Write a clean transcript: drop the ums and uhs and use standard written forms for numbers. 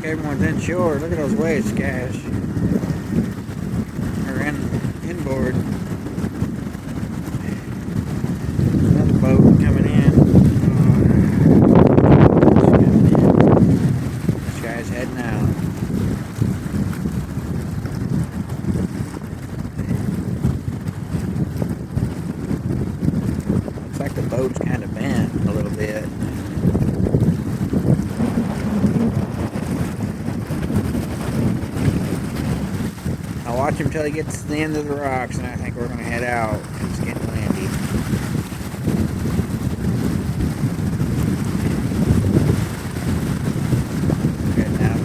everyone's inshore. Look at those waves, guys. Or inboard. Another boat coming in. This guy's heading out. Looks like the boat's kind of bent a little bit. I'll watch him till he gets to the end of the rocks, and I think we're going to head out. It's getting windy. Heading out